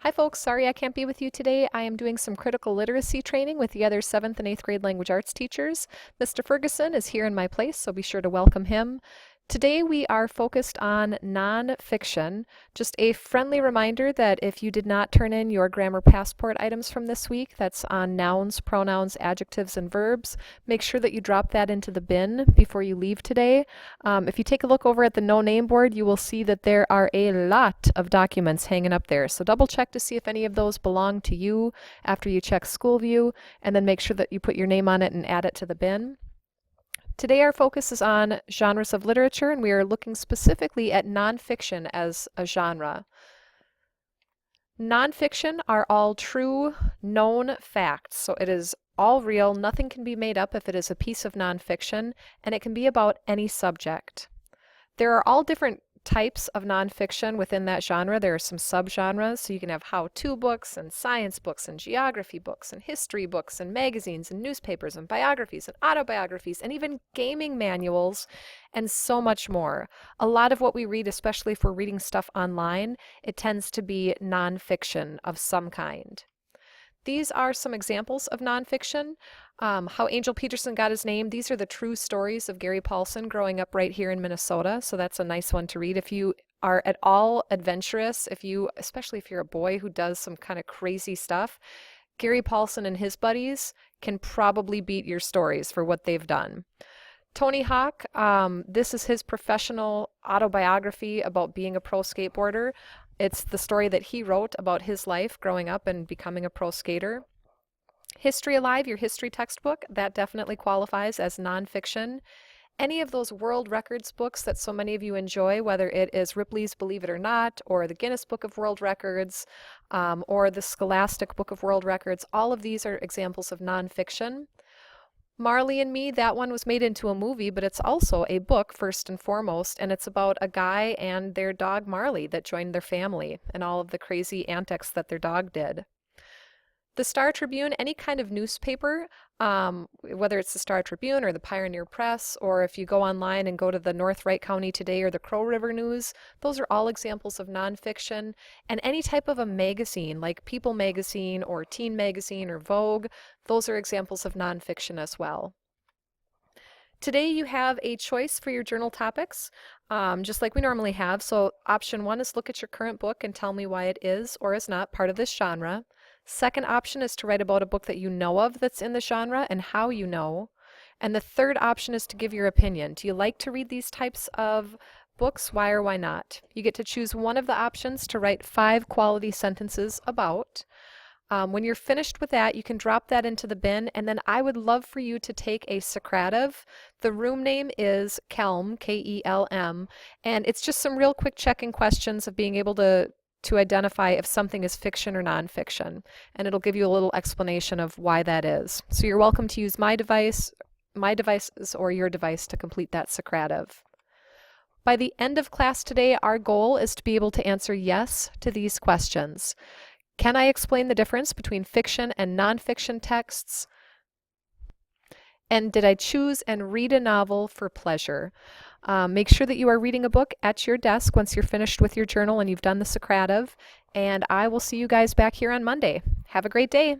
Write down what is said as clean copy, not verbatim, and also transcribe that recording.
Hi folks, sorry I can't be with you today. I am doing some critical literacy training with the other 7th and 8th grade language arts teachers. Mr. Ferguson is here in my place, so be sure to welcome him. Today we are focused on nonfiction. Just a friendly reminder that if you did not turn in your grammar passport items from this week, that's on nouns, pronouns, adjectives, and verbs, make sure that you drop that into the bin before you leave today. If you take a look over at the no name board, you will see that there are a lot of documents hanging up there. So double check to see if any of those belong to you after you check School View, and then make sure that you put your name on it and add it to the bin. Today our focus is on genres of literature, and we are looking specifically at nonfiction as a genre. Nonfiction are all true, known facts, so it is all real, nothing can be made up if it is a piece of nonfiction, and it can be about any subject. There are all different types of nonfiction within that genre. There are some subgenres, so you can have how-to books and science books and geography books and history books and magazines and newspapers and biographies and autobiographies and even gaming manuals and so much more. A lot of what we read, especially if we're reading stuff online, it tends to be nonfiction of some kind. These are some examples of nonfiction. How Angel Peterson Got His Name. These are the true stories of Gary Paulson growing up right here in Minnesota. So that's a nice one to read. If you are at all adventurous, especially if you're a boy who does some kind of crazy stuff, Gary Paulson and his buddies can probably beat your stories for what they've done. Tony Hawk, this is his professional autobiography about being a pro skateboarder. It's the story that he wrote about his life growing up and becoming a pro skater. History Alive, your history textbook, that definitely qualifies as nonfiction. Any of those world records books that so many of you enjoy, whether it is Ripley's Believe It or Not, or the Guinness Book of World Records, or the Scholastic Book of World Records, all of these are examples of nonfiction. Marley and Me, that one was made into a movie, but it's also a book first and foremost, and it's about a guy and their dog Marley that joined their family and all of the crazy antics that their dog did. The Star Tribune, any kind of newspaper, whether it's the Star Tribune or the Pioneer Press, or if you go online and go to the North Wright County Today or the Crow River News, those are all examples of nonfiction. And any type of a magazine, like People Magazine or Teen Magazine or Vogue, those are examples of nonfiction as well. Today you have a choice for your journal topics, just like we normally have. So option 1 is look at your current book and tell me why it is or is not part of this genre. Second option is to write about a book that you know of that's in the genre and how you know. And the third option is to give your opinion. Do you like to read these types of books? Why or why not? You get to choose one of the options to write 5 quality sentences about. When you're finished with that, you can drop that into the bin, and then I would love for you to take a Socrative. The room name is Kelm, K-E-L-M, and it's just some real quick checking questions of being able to identify if something is fiction or nonfiction, and it'll give you a little explanation of why that is. So you're welcome to use my devices or your device to complete that Socrative. By the end of class today, our goal is to be able to answer yes to these questions. Can I explain the difference between fiction and nonfiction texts? And did I choose and read a novel for pleasure? Make sure that you are reading a book at your desk once you're finished with your journal and you've done the Socrative. And I will see you guys back here on Monday. Have a great day.